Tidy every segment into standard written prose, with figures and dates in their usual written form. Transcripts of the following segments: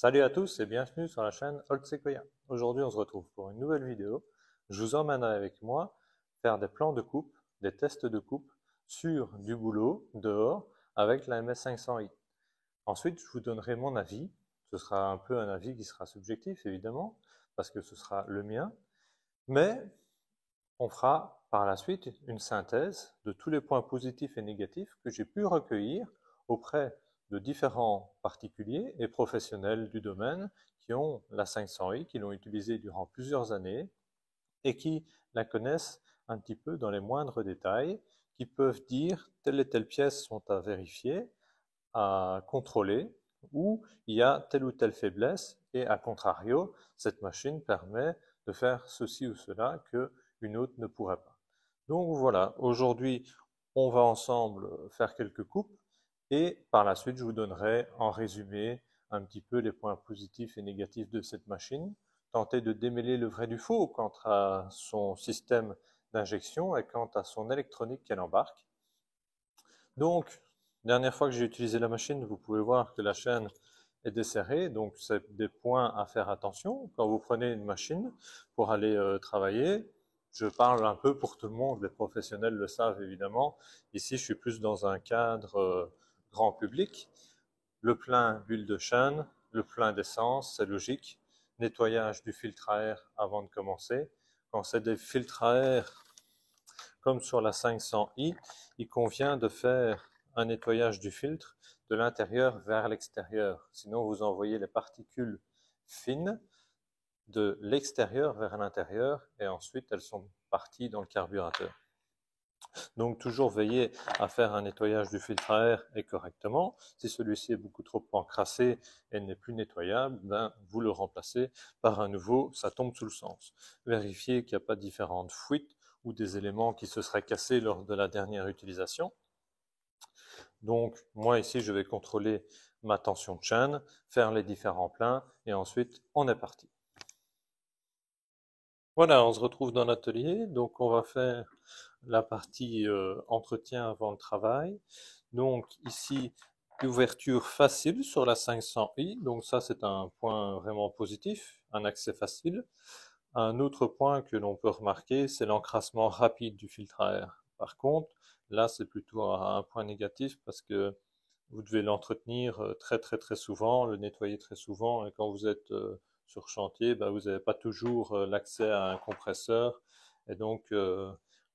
Salut à tous et bienvenue sur la chaîne Old Sequoia. Aujourd'hui, on se retrouve pour une nouvelle vidéo. Je vous emmènerai avec moi faire des plans de coupe, des tests de coupe sur du boulot dehors avec la MS500i. Ensuite, je vous donnerai mon avis. Ce sera un peu un avis qui sera subjectif, évidemment, parce que ce sera le mien. Mais on fera par la suite une synthèse de tous les points positifs et négatifs que j'ai pu recueillir auprès de différents particuliers et professionnels du domaine qui ont la 500i, qui l'ont utilisée durant plusieurs années et qui la connaissent un petit peu dans les moindres détails, qui peuvent dire telle et telle pièce sont à vérifier, à contrôler, ou il y a telle ou telle faiblesse, et à contrario, cette machine permet de faire ceci ou cela qu'une autre ne pourrait pas. Donc voilà, aujourd'hui, on va ensemble faire quelques coupes, et par la suite, je vous donnerai en résumé un petit peu les points positifs et négatifs de cette machine, tenter de démêler le vrai du faux quant à son système d'injection et quant à son électronique qu'elle embarque. Donc, dernière fois que j'ai utilisé la machine, vous pouvez voir que la chaîne est desserrée, donc c'est des points à faire attention quand vous prenez une machine pour aller travailler. Je parle un peu pour tout le monde, les professionnels le savent évidemment. Ici, je suis plus dans un cadre grand public. Le plein d'huile de chaîne, le plein d'essence, c'est logique. Nettoyage du filtre à air avant de commencer. Quand c'est des filtres à air comme sur la 500i, il convient de faire un nettoyage du filtre de l'intérieur vers l'extérieur. Sinon, vous envoyez les particules fines de l'extérieur vers l'intérieur et ensuite elles sont parties dans le carburateur. Donc toujours veiller à faire un nettoyage du filtre à air et correctement. Si celui-ci est beaucoup trop encrassé et n'est plus nettoyable, ben, vous le remplacez par un nouveau, ça tombe sous le sens. Vérifiez qu'il n'y a pas différentes fuites ou des éléments qui se seraient cassés lors de la dernière utilisation. Donc moi ici je vais contrôler ma tension de chaîne, faire les différents pleins et ensuite on est parti. Voilà, on se retrouve dans l'atelier, donc on va faire la partie entretien avant le travail. Donc ici, ouverture facile sur la 500i, donc ça c'est un point vraiment positif, un accès facile. Un autre point que l'on peut remarquer, c'est l'encrassement rapide du filtre à air. Par contre, là c'est plutôt un point négatif parce que vous devez l'entretenir très souvent, le nettoyer très souvent, et quand vous êtes sur chantier, ben, vous n'avez pas toujours l'accès à un compresseur, et donc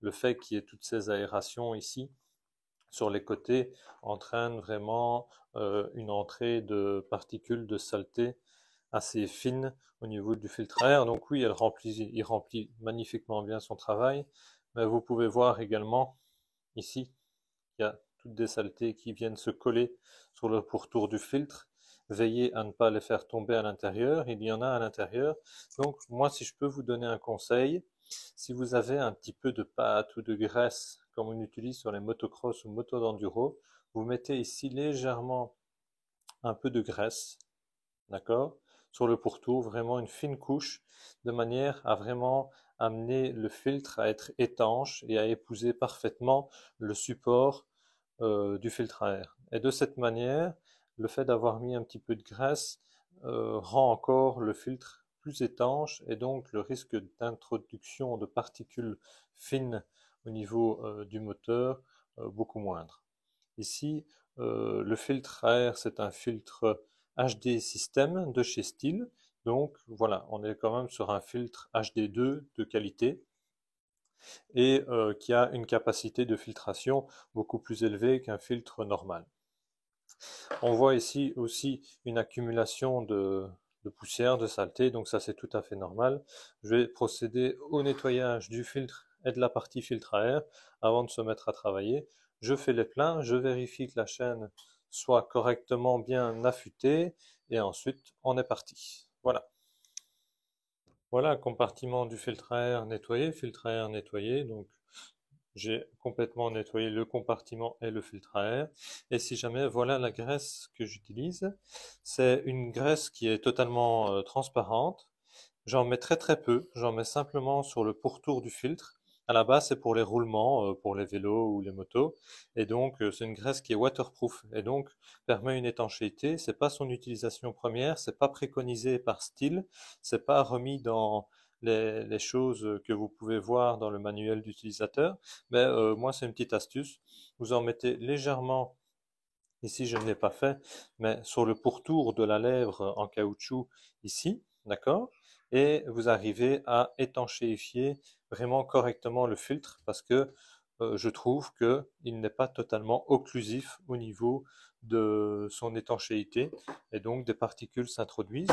le fait qu'il y ait toutes ces aérations ici sur les côtés entraîne vraiment une entrée de particules de saleté assez fine au niveau du filtre à air. Donc oui, il remplit magnifiquement bien son travail, mais vous pouvez voir également ici qu'il y a toutes des saletés qui viennent se coller sur le pourtour du filtre. Veillez à ne pas les faire tomber à l'intérieur, il y en a à l'intérieur. Donc moi, si je peux vous donner un conseil, si vous avez un petit peu de pâte ou de graisse, comme on utilise sur les motocross ou motos d'enduro, vous mettez ici légèrement un peu de graisse, d'accord, sur le pourtour, vraiment une fine couche, de manière à vraiment amener le filtre à être étanche et à épouser parfaitement le support du filtre à air. Et de cette manière, le fait d'avoir mis un petit peu de graisse rend encore le filtre plus étanche et donc le risque d'introduction de particules fines au niveau du moteur beaucoup moindre. Ici, le filtre à air, c'est un filtre HD System de chez Stihl. Donc voilà, on est quand même sur un filtre HD2 de qualité et qui a une capacité de filtration beaucoup plus élevée qu'un filtre normal. On voit ici aussi une accumulation de poussière, de saleté, donc ça c'est tout à fait normal. Je vais procéder au nettoyage du filtre et de la partie filtre à air avant de se mettre à travailler. Je fais les pleins, je vérifie que la chaîne soit correctement bien affûtée et ensuite on est parti. Voilà. Voilà, compartiment du filtre à air nettoyé, donc j'ai complètement nettoyé le compartiment et le filtre à air. Et si jamais, voilà la graisse que j'utilise. C'est une graisse qui est totalement transparente. J'en mets très peu, j'en mets simplement sur le pourtour du filtre à la base, c'est pour les roulements, pour les vélos ou les motos. Et donc, c'est une graisse qui est waterproof et donc permet une étanchéité. C'est pas son utilisation première, c'est pas préconisé par style, c'est pas remis dans les choses que vous pouvez voir dans le manuel d'utilisateur. Mais moi, c'est une petite astuce. Vous en mettez légèrement. Ici, je ne l'ai pas fait, mais sur le pourtour de la lèvre en caoutchouc, ici, d'accord? Et vous arrivez à étanchéifier vraiment correctement le filtre parce que je trouve qu'il n'est pas totalement occlusif au niveau de son étanchéité et donc des particules s'introduisent.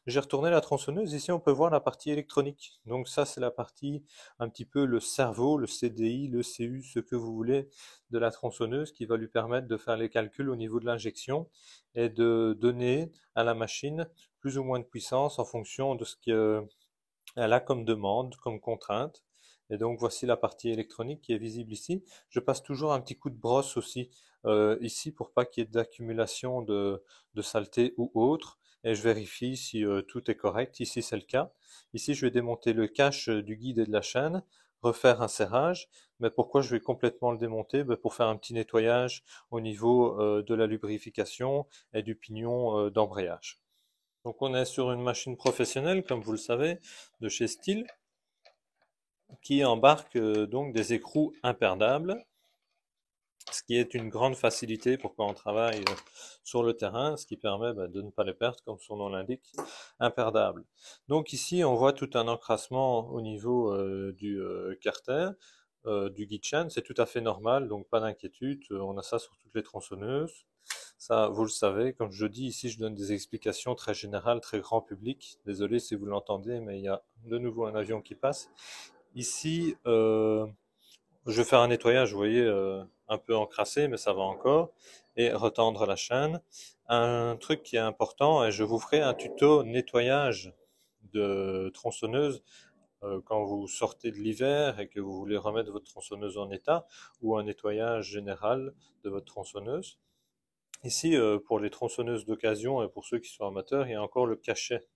J'ai retourné la tronçonneuse. Ici, on peut voir la partie électronique. Donc ça, c'est la partie un petit peu le cerveau, le CDI, le CU, ce que vous voulez de la tronçonneuse qui va lui permettre de faire les calculs au niveau de l'injection et de donner à la machine plus ou moins de puissance en fonction de ce qu'elle a comme demande, comme contrainte. Et donc voici la partie électronique qui est visible ici. Je passe toujours un petit coup de brosse aussi ici pour pas qu'il y ait d'accumulation de saleté ou autre. Et je vérifie si tout est correct. Ici c'est le cas. Ici je vais démonter le cache du guide et de la chaîne, refaire un serrage. Mais pourquoi je vais complètement le démonter? Ben, pour faire un petit nettoyage au niveau de la lubrification et du pignon d'embrayage. Donc on est sur une machine professionnelle, comme vous le savez, de chez Stihl, qui embarque donc des écrous imperdables, ce qui est une grande facilité pour quand on travaille sur le terrain, ce qui permet de ne pas les perdre, comme son nom l'indique, imperdables. Donc ici, on voit tout un encrassement au niveau du carter, du guide chaîne, c'est tout à fait normal, donc pas d'inquiétude, on a ça sur toutes les tronçonneuses. Ça, vous le savez, comme je dis ici, je donne des explications très générales, très grand public. Désolé si vous l'entendez, mais il y a de nouveau un avion qui passe. Ici, je vais faire un nettoyage, vous voyez, un peu encrassé, mais ça va encore, et retendre la chaîne. Un truc qui est important, et je vous ferai un tuto nettoyage de tronçonneuse quand vous sortez de l'hiver et que vous voulez remettre votre tronçonneuse en état, ou un nettoyage général de votre tronçonneuse. Ici, pour les tronçonneuses d'occasion et pour ceux qui sont amateurs, il y a encore le cachet.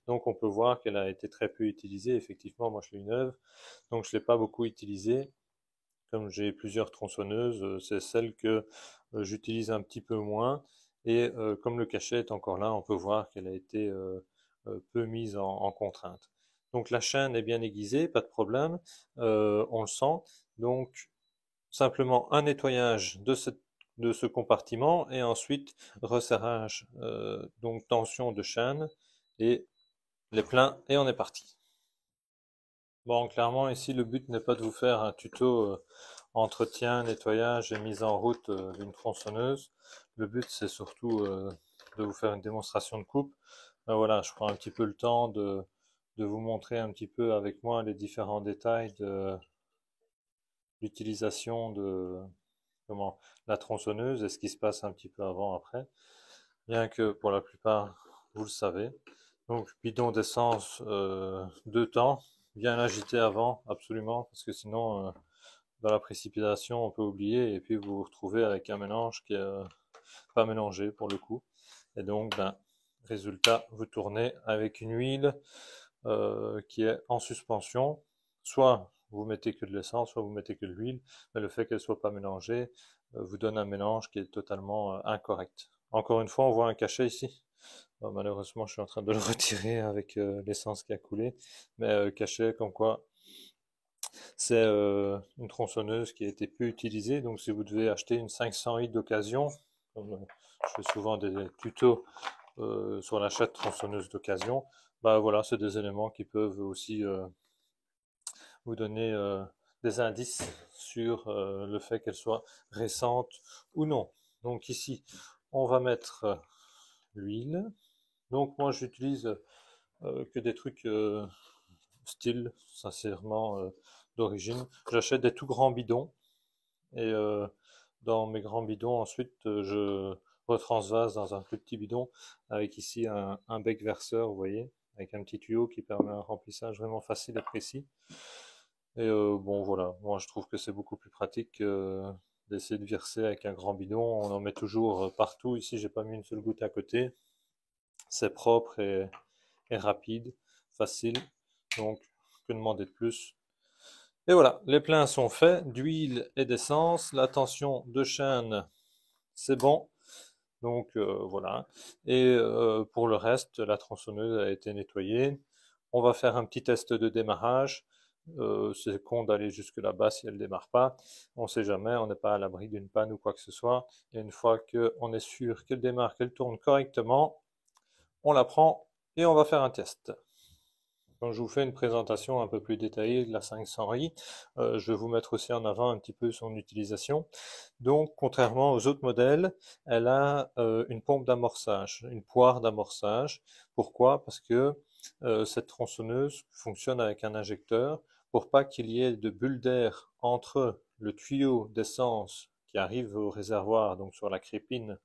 Donc on peut voir qu'elle a été très peu utilisée. Effectivement, moi je l'ai une neuve, donc je ne l'ai pas beaucoup utilisée. Comme j'ai plusieurs tronçonneuses, c'est celle que j'utilise un petit peu moins. Et comme le cachet est encore là, on peut voir qu'elle a été peu mise en contrainte. Donc la chaîne est bien aiguisée, pas de problème, on le sent. Donc simplement un nettoyage de ce compartiment et ensuite resserrage, donc tension de chaîne et les pleins et on est parti. Bon, clairement ici le but n'est pas de vous faire un tuto entretien, nettoyage et mise en route d'une tronçonneuse. Le but c'est surtout de vous faire une démonstration de coupe. Voilà, je prends un petit peu le temps de vous montrer un petit peu avec moi les différents détails de l'utilisation de comment la tronçonneuse et ce qui se passe un petit peu avant, après, bien que pour la plupart, vous le savez. Donc, bidon d'essence 2 temps, bien agité avant, absolument, parce que sinon, dans la précipitation, on peut oublier, et puis vous vous retrouvez avec un mélange qui est pas mélangé pour le coup. Et donc, résultat, vous tournez avec une huile qui est en suspension. Soit vous mettez que de l'essence, soit vous mettez que de l'huile, mais le fait qu'elle soit pas mélangée vous donne un mélange qui est totalement incorrect. Encore une fois, on voit un cachet ici. Malheureusement, je suis en train de le retirer avec l'essence qui a coulé, mais cachet comme quoi c'est une tronçonneuse qui a été peu utilisée. Donc, si vous devez acheter une 500i d'occasion, comme je fais souvent des tutos sur l'achat de tronçonneuses d'occasion, bah voilà, c'est des éléments qui peuvent aussi vous donner des indices sur le fait qu'elle soit récente ou non. Donc ici, on va mettre l'huile. Donc moi, j'utilise que des trucs style, sincèrement, d'origine. J'achète des tout grands bidons et dans mes grands bidons, ensuite, je retransvase dans un plus petit bidon avec ici un bec verseur, vous voyez, avec un petit tuyau qui permet un remplissage vraiment facile et précis. Et bon, voilà, moi je trouve que c'est beaucoup plus pratique d'essayer de verser avec un grand bidon. On en met toujours partout. Ici, j'ai pas mis une seule goutte à côté. C'est propre et rapide, facile. Donc, que demander de plus? Et voilà, les pleins sont faits d'huile et d'essence. La tension de chaîne, c'est bon. Donc voilà. Et pour le reste, la tronçonneuse a été nettoyée. On va faire un petit test de démarrage. C'est con d'aller jusque là-bas si elle ne démarre pas. On ne sait jamais, on n'est pas à l'abri d'une panne ou quoi que ce soit. Et une fois qu'on est sûr qu'elle démarre, qu'elle tourne correctement, on la prend et on va faire un test. Quand je vous fais une présentation un peu plus détaillée de la 500i, je vais vous mettre aussi en avant un petit peu son utilisation. Donc, contrairement aux autres modèles, elle a une pompe d'amorçage, une poire d'amorçage. Pourquoi? Parce que cette tronçonneuse fonctionne avec un injecteur pour pas qu'il y ait de bulles d'air entre le tuyau d'essence qui arrive au réservoir, donc sur la crépine,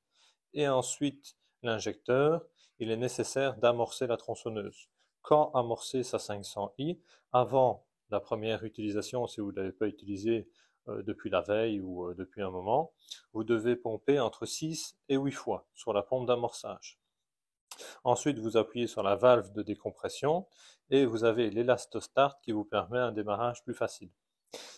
et ensuite l'injecteur. Il est nécessaire d'amorcer la tronçonneuse. Quand amorcer sa 500i? Avant la première utilisation, si vous ne l'avez pas utilisée depuis la veille ou depuis un moment, vous devez pomper entre 6 et 8 fois sur la pompe d'amorçage. Ensuite, vous appuyez sur la valve de décompression et vous avez l'élastostart qui vous permet un démarrage plus facile.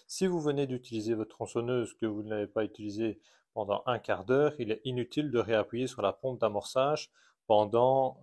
Si vous venez d'utiliser votre tronçonneuse que vous ne l'avez pas utilisée pendant un quart d'heure, il est inutile de réappuyer sur la pompe d'amorçage pendant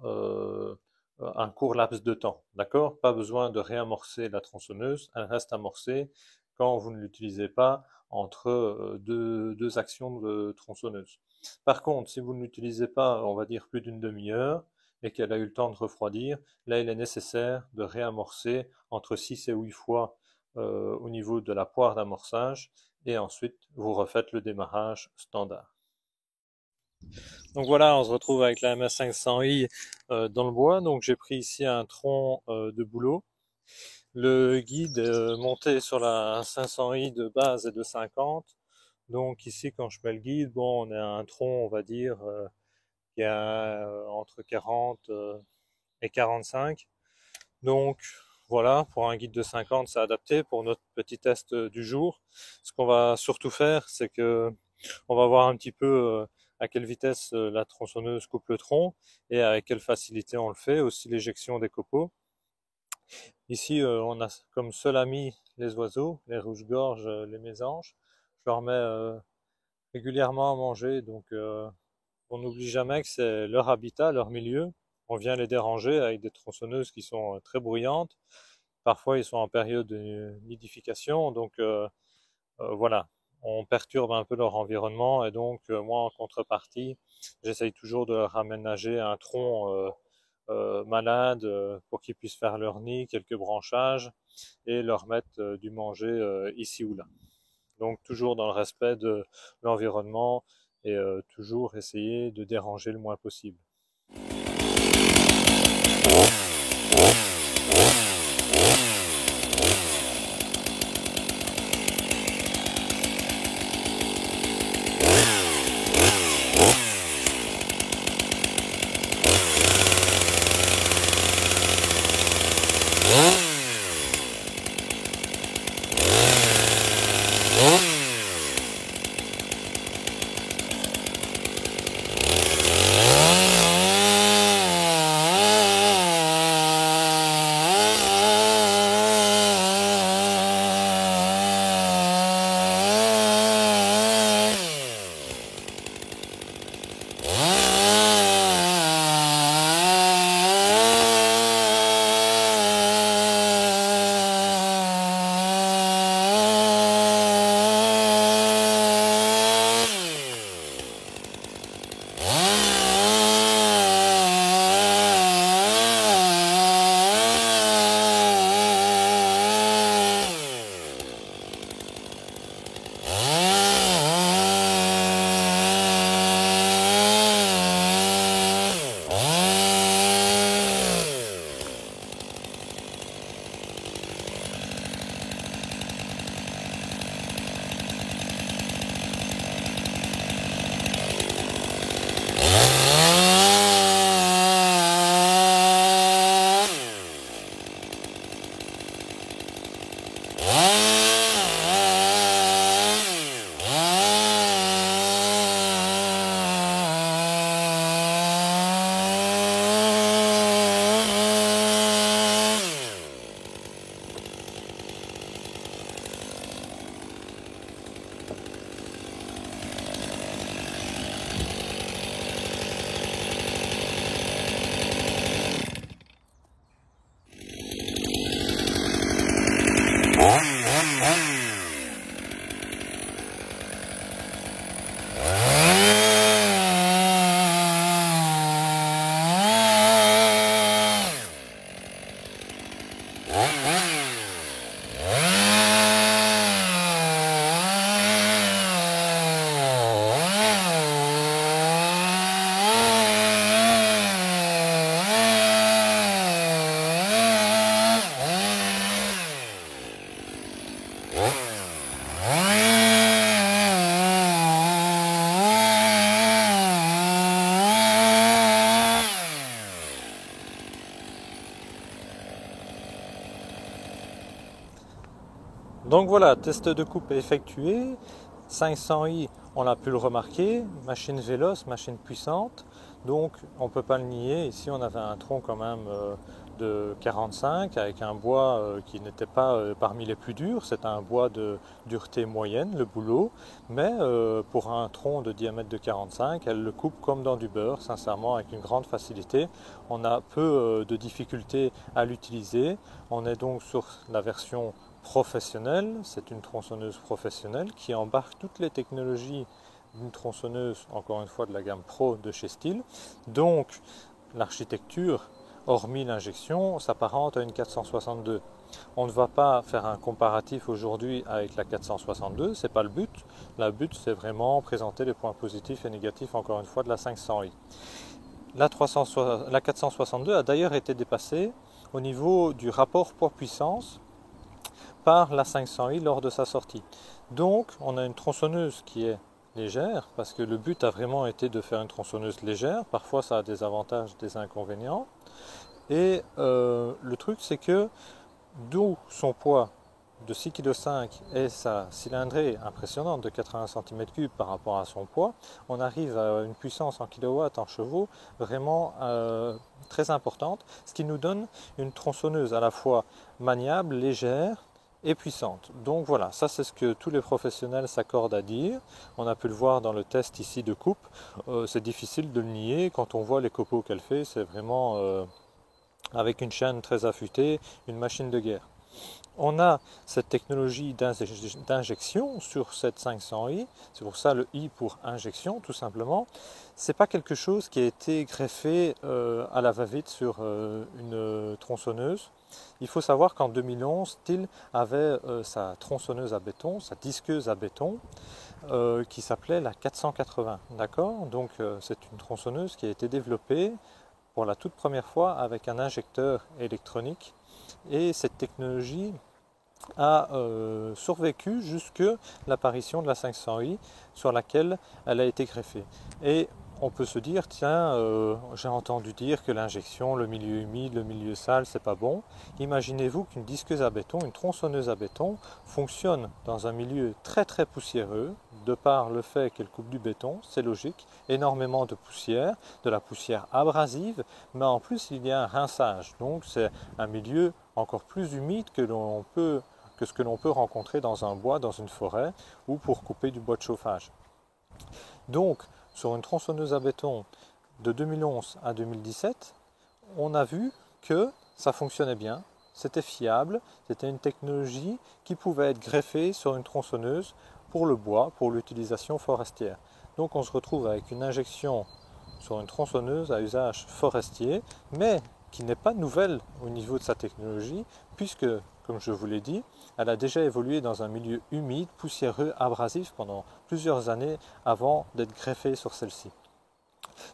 un court laps de temps. D'accord? Pas besoin de réamorcer la tronçonneuse, elle reste amorcée quand vous ne l'utilisez pas entre deux actions de tronçonneuse. Par contre, si vous ne l'utilisez pas, on va dire plus d'une demi-heure, et qu'elle a eu le temps de refroidir, là il est nécessaire de réamorcer entre 6 et 8 fois au niveau de la poire d'amorçage et ensuite vous refaites le démarrage standard. Donc voilà, on se retrouve avec la MS500i dans le bois. Donc j'ai pris ici un tronc de bouleau. Le guide monté sur la 500i de base est de 50. Donc ici, quand je mets le guide, bon, on a un tronc, on va dire, qui a entre 40 et 45. Donc voilà, pour un guide de 50, c'est adapté pour notre petit test du jour. Ce qu'on va surtout faire, c'est que on va voir un petit peu à quelle vitesse la tronçonneuse coupe le tronc et avec quelle facilité on le fait, aussi l'éjection des copeaux. Ici, on a comme seul ami les oiseaux, les rouges-gorges, les mésanges. Je leur mets régulièrement à manger, donc on n'oublie jamais que c'est leur habitat, leur milieu. On vient les déranger avec des tronçonneuses qui sont très bruyantes. Parfois, ils sont en période de nidification, donc voilà, on perturbe un peu leur environnement et donc moi, en contrepartie, j'essaye toujours de leur aménager un tronc malade pour qu'ils puissent faire leur nid, quelques branchages et leur mettre du manger ici ou là. Donc toujours dans le respect de l'environnement et toujours essayer de déranger le moins possible. Donc voilà, test de coupe effectué. 500i, on a pu le remarquer, machine véloce, machine puissante, donc on ne peut pas le nier. Ici on avait un tronc quand même de 45 avec un bois qui n'était pas parmi les plus durs, c'est un bois de dureté moyenne, le bouleau, mais pour un tronc de diamètre de 45, elle le coupe comme dans du beurre, sincèrement avec une grande facilité. On a peu de difficultés à l'utiliser, on est donc sur la version professionnelle, c'est une tronçonneuse professionnelle qui embarque toutes les technologies d'une tronçonneuse, encore une fois de la gamme Pro de chez Stihl. Donc l'architecture, hormis l'injection, s'apparente à une 462. On ne va pas faire un comparatif aujourd'hui avec la 462, c'est pas le but. Le but c'est vraiment présenter les points positifs et négatifs encore une fois de la 500i. La 462 a d'ailleurs été dépassée au niveau du rapport poids-puissance par la 500i lors de sa sortie. Donc on a une tronçonneuse qui est légère, parce que le but a vraiment été de faire une tronçonneuse légère, parfois ça a des avantages, des inconvénients, et le truc c'est que d'où son poids de 6,5 kg et sa cylindrée impressionnante de 80 cm3 par rapport à son poids, on arrive à une puissance en kilowatts, en chevaux, vraiment très importante, ce qui nous donne une tronçonneuse à la fois maniable, légère, et puissante. Donc voilà, ça c'est ce que tous les professionnels s'accordent à dire. On a pu le voir dans le test ici de coupe. C'est difficile de le nier. Quand on voit les copeaux qu'elle fait, c'est vraiment avec une chaîne très affûtée, une machine de guerre. On a cette technologie d'injection sur cette 500i, c'est pour ça le i pour injection tout simplement. C'est pas quelque chose qui a été greffé à la va-vite sur une tronçonneuse. Il faut savoir qu'en 2011, Stihl avait sa tronçonneuse à béton, sa disqueuse à béton, qui s'appelait la 480. D'accord ? Donc c'est une tronçonneuse qui a été développée pour la toute première fois avec un injecteur électronique. Et cette technologie a survécu jusque l'apparition de la 500i sur laquelle elle a été greffée. Et on peut se dire, tiens, j'ai entendu dire que l'injection, le milieu humide, le milieu sale, c'est pas bon. Imaginez-vous qu'une disqueuse à béton, une tronçonneuse à béton, fonctionne dans un milieu très très poussiéreux, de par le fait qu'elle coupe du béton, c'est logique, énormément de poussière, de la poussière abrasive, mais en plus il y a un rinçage, donc c'est un milieu encore plus humide que ce que l'on peut rencontrer dans un bois, dans une forêt, ou pour couper du bois de chauffage. Donc, sur une tronçonneuse à béton de 2011 à 2017, on a vu que ça fonctionnait bien, c'était fiable, c'était une technologie qui pouvait être greffée sur une tronçonneuse pour le bois, pour l'utilisation forestière. Donc on se retrouve avec une injection sur une tronçonneuse à usage forestier, mais qui n'est pas nouvelle au niveau de sa technologie, puisque, comme je vous l'ai dit, elle a déjà évolué dans un milieu humide, poussiéreux, abrasif pendant plusieurs années avant d'être greffée sur celle-ci.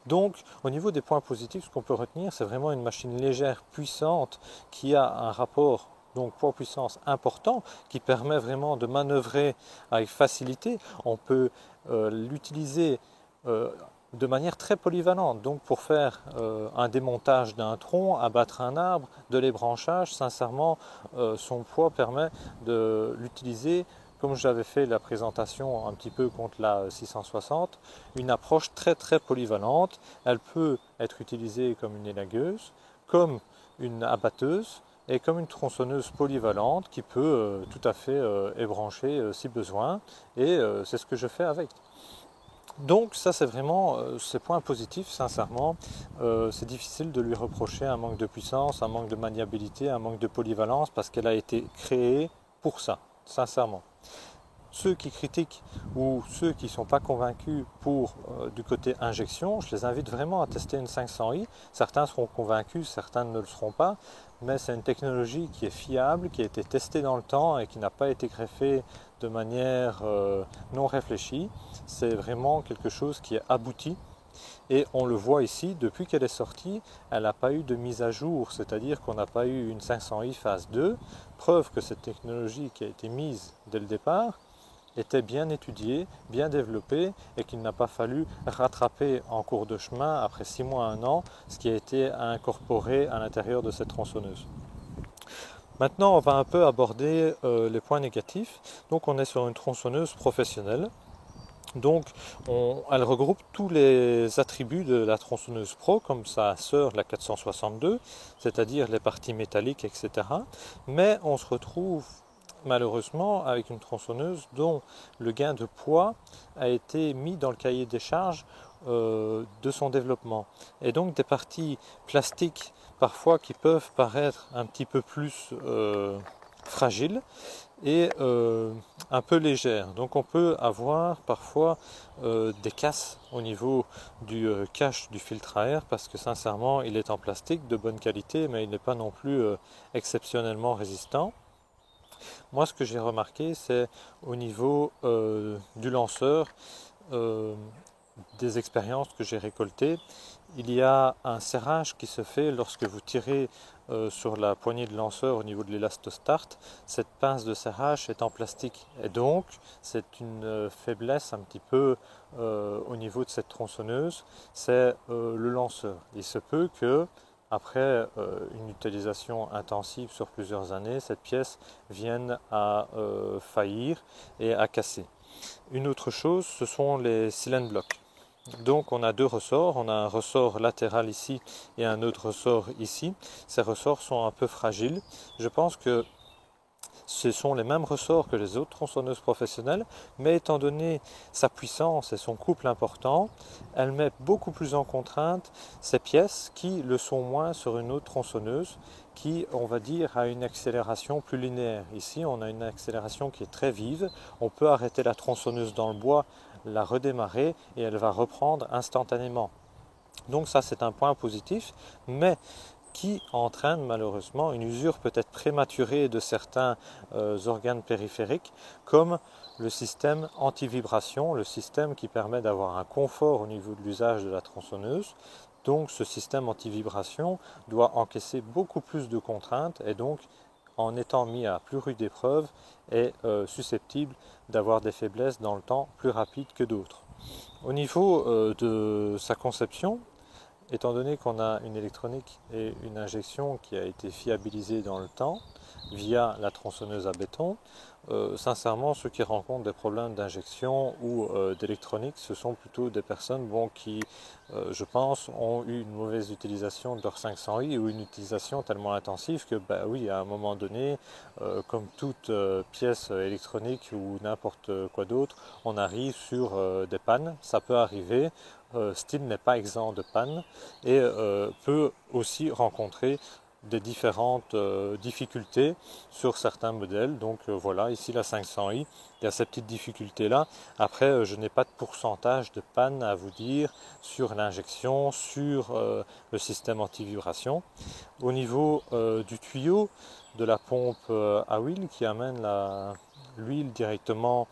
Donc, au niveau des points positifs, ce qu'on peut retenir, c'est vraiment une machine légère, puissante, qui a un rapport donc poids-puissance important, qui permet vraiment de manœuvrer avec facilité. On peut l'utiliser de manière très polyvalente, donc pour faire un démontage d'un tronc, abattre un arbre, de l'ébranchage, sincèrement, son poids permet de l'utiliser, comme j'avais fait la présentation un petit peu contre la 660, une approche très très polyvalente. Elle peut être utilisée comme une élagueuse, comme une abatteuse, et comme une tronçonneuse polyvalente qui peut tout à fait ébrancher si besoin, et c'est ce que je fais avec. Donc ça c'est vraiment ces points positifs, sincèrement. C'est difficile de lui reprocher un manque de puissance, un manque de maniabilité, un manque de polyvalence, parce qu'elle a été créée pour ça, sincèrement. Ceux qui critiquent ou ceux qui ne sont pas convaincus pour du côté injection, je les invite vraiment à tester une 500i. Certains seront convaincus, certains ne le seront pas, mais c'est une technologie qui est fiable, qui a été testée dans le temps et qui n'a pas été greffée de manière non réfléchie. C'est vraiment quelque chose qui est abouti. Et on le voit ici, depuis qu'elle est sortie, elle n'a pas eu de mise à jour, c'est-à-dire qu'on n'a pas eu une 500i phase 2, preuve que cette technologie qui a été mise dès le départ était bien étudiée, bien développée, et qu'il n'a pas fallu rattraper en cours de chemin, après 6 mois, 1 an, ce qui a été incorporé à l'intérieur de cette tronçonneuse. Maintenant, on va un peu aborder les points négatifs. Donc, on est sur une tronçonneuse professionnelle. Donc, elle regroupe tous les attributs de la tronçonneuse Pro, comme sa sœur, la 462, c'est-à-dire les parties métalliques, etc. Mais on se retrouve malheureusement avec une tronçonneuse dont le gain de poids a été mis dans le cahier des charges de son développement. Et donc des parties plastiques parfois qui peuvent paraître un petit peu plus fragiles et un peu légère. Donc on peut avoir parfois des casses au niveau du cache du filtre à air parce que sincèrement il est en plastique de bonne qualité mais il n'est pas non plus exceptionnellement résistant. Moi ce que j'ai remarqué c'est au niveau du lanceur, euh, des expériences que j'ai récoltées, il y a un serrage qui se fait lorsque vous tirez sur la poignée de lanceur au niveau de l'élastostart. Cette pince de serrage est en plastique et donc c'est une faiblesse un petit peu au niveau de cette tronçonneuse, c'est le lanceur. Il se peut que après une utilisation intensive sur plusieurs années, cette pièce vienne à faillir et à casser. Une autre chose, ce sont les cylindres blocs. Donc on a deux ressorts, on a un ressort latéral ici et un autre ressort ici. Ces ressorts sont un peu fragiles. Je pense que ce sont les mêmes ressorts que les autres tronçonneuses professionnelles, mais étant donné sa puissance et son couple important, elle met beaucoup plus en contrainte ces pièces qui le sont moins sur une autre tronçonneuse qui, on va dire, a une accélération plus linéaire. Ici, on a une accélération qui est très vive. On peut arrêter la tronçonneuse dans le bois, la redémarrer et elle va reprendre instantanément. Donc ça, c'est un point positif, mais qui entraîne malheureusement une usure peut-être prématurée de certains organes périphériques, comme le système anti-vibration, le système qui permet d'avoir un confort au niveau de l'usage de la tronçonneuse. Donc ce système anti-vibration doit encaisser beaucoup plus de contraintes et donc en étant mis à plus rude épreuve est susceptible d'avoir des faiblesses dans le temps plus rapides que d'autres. Au niveau de sa conception, étant donné qu'on a une électronique et une injection qui a été fiabilisée dans le temps via la tronçonneuse à béton, sincèrement, ceux qui rencontrent des problèmes d'injection ou d'électronique, ce sont plutôt des personnes qui, je pense, ont eu une mauvaise utilisation de leur 500i ou une utilisation tellement intensive que, bah oui, à un moment donné, comme toute pièce électronique ou n'importe quoi d'autre, on arrive sur des pannes. Ça peut arriver. Steel n'est pas exempt de panne et peut aussi rencontrer des différentes difficultés sur certains modèles. Donc voilà, ici la 500i, il y a ces petites difficultés-là. Après, je n'ai pas de pourcentage de panne à vous dire sur l'injection, sur le système anti-vibration. Au niveau du tuyau de la pompe à huile qui amène l'huile directement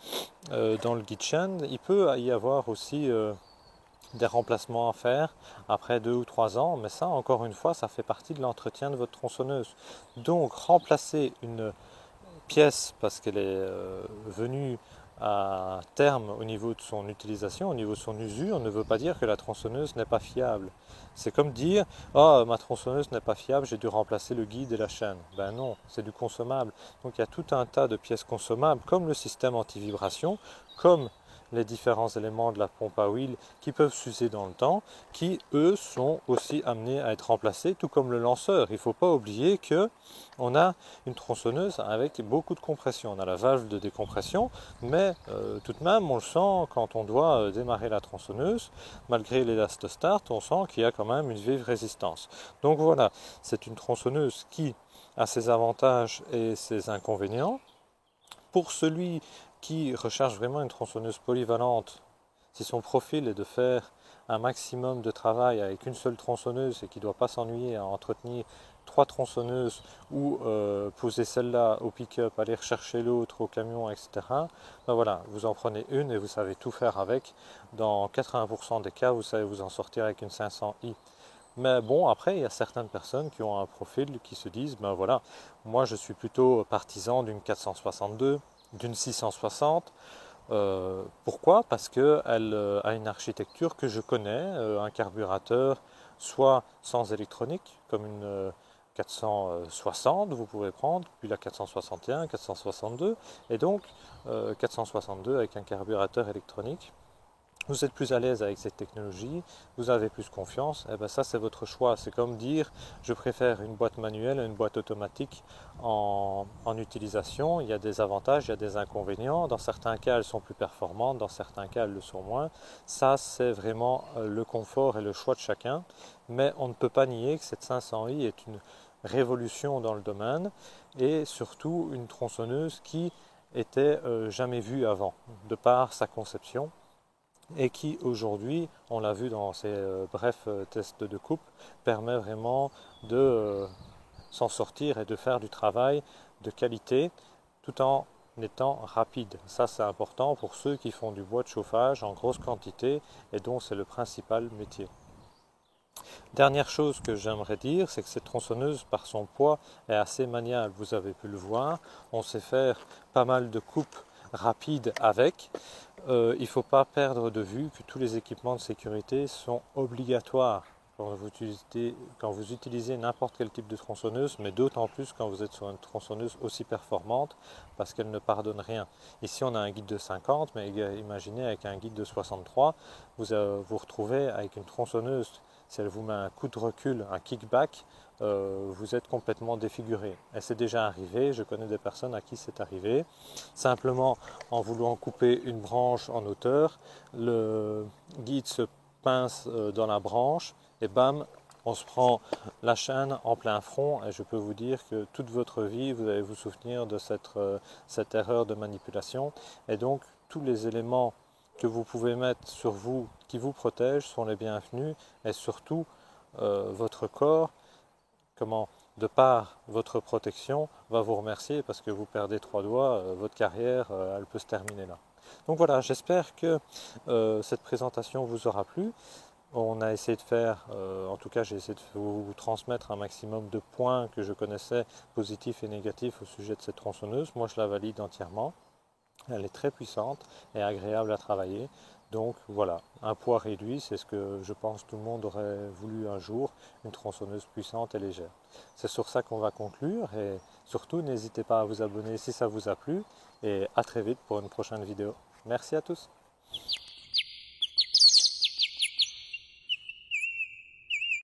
dans le kitchen, il peut y avoir aussi des remplacements à faire après 2 ou 3 ans, mais ça, encore une fois, ça fait partie de l'entretien de votre tronçonneuse. Donc, remplacer une pièce parce qu'elle est venue à terme au niveau de son utilisation, au niveau de son usure, ne veut pas dire que la tronçonneuse n'est pas fiable. C'est comme dire, oh, ma tronçonneuse n'est pas fiable, j'ai dû remplacer le guide et la chaîne. Ben non, c'est du consommable. Donc il y a tout un tas de pièces consommables, comme le système anti-vibration, comme les différents éléments de la pompe à huile qui peuvent s'user dans le temps, qui eux sont aussi amenés à être remplacés, tout comme le lanceur. Il ne faut pas oublier que on a une tronçonneuse avec beaucoup de compression. On a la valve de décompression, mais tout de même on le sent quand on doit démarrer la tronçonneuse, malgré l'élastostart, on sent qu'il y a quand même une vive résistance. Donc voilà, c'est une tronçonneuse qui a ses avantages et ses inconvénients. Pour celui qui recherche vraiment une tronçonneuse polyvalente, si son profil est de faire un maximum de travail avec une seule tronçonneuse et qui ne doit pas s'ennuyer à entretenir 3 tronçonneuses ou poser celle-là au pick-up, aller rechercher l'autre au camion, etc. Ben voilà, vous en prenez une et vous savez tout faire avec. Dans 80% des cas, vous savez vous en sortir avec une 500i. Mais bon, après, il y a certaines personnes qui ont un profil qui se disent, ben voilà, moi je suis plutôt partisan d'une 462, d'une 660. Pourquoi? Parce qu'elle a une architecture que je connais, un carburateur soit sans électronique, comme une 460 vous pouvez prendre, puis la 461, 462, et donc 462 avec un carburateur électronique. Vous êtes plus à l'aise avec cette technologie, vous avez plus confiance, et bien ça c'est votre choix. C'est comme dire je préfère une boîte manuelle à une boîte automatique en utilisation. Il y a des avantages, il y a des inconvénients. Dans certains cas elles sont plus performantes, dans certains cas elles le sont moins. Ça c'est vraiment le confort et le choix de chacun. Mais on ne peut pas nier que cette 500i est une révolution dans le domaine et surtout une tronçonneuse qui était jamais vue avant, de par sa conception et qui aujourd'hui, on l'a vu dans ces brefs tests de coupe, permet vraiment de s'en sortir et de faire du travail de qualité tout en étant rapide. Ça c'est important pour ceux qui font du bois de chauffage en grosse quantité et dont c'est le principal métier. Dernière chose que j'aimerais dire, c'est que cette tronçonneuse par son poids est assez maniable, vous avez pu le voir. On sait faire pas mal de coupes rapides avec. Il ne faut pas perdre de vue que tous les équipements de sécurité sont obligatoires quand vous utilisez n'importe quel type de tronçonneuse, mais d'autant plus quand vous êtes sur une tronçonneuse aussi performante, parce qu'elle ne pardonne rien. Ici on a un guide de 50, mais imaginez avec un guide de 63, vous vous retrouvez avec une tronçonneuse, si elle vous met un coup de recul, un kickback, vous êtes complètement défiguré. Et c'est déjà arrivé, je connais des personnes à qui c'est arrivé, simplement en voulant couper une branche en hauteur, le guide se pince dans la branche et bam, on se prend la chaîne en plein front et je peux vous dire que toute votre vie vous allez vous souvenir de cette erreur de manipulation et donc tous les éléments que vous pouvez mettre sur vous qui vous protègent sont les bienvenus et surtout votre corps, de par votre protection, va vous remercier parce que vous perdez 3 doigts, votre carrière elle peut se terminer là. Donc voilà, j'espère que cette présentation vous aura plu. On a essayé de faire, en tout cas j'ai essayé de vous transmettre un maximum de points que je connaissais, positifs et négatifs au sujet de cette tronçonneuse. Moi je la valide entièrement. Elle est très puissante et agréable à travailler. Donc voilà, un poids réduit, c'est ce que je pense tout le monde aurait voulu un jour, une tronçonneuse puissante et légère. C'est sur ça qu'on va conclure et surtout n'hésitez pas à vous abonner si ça vous a plu et à très vite pour une prochaine vidéo. Merci à tous.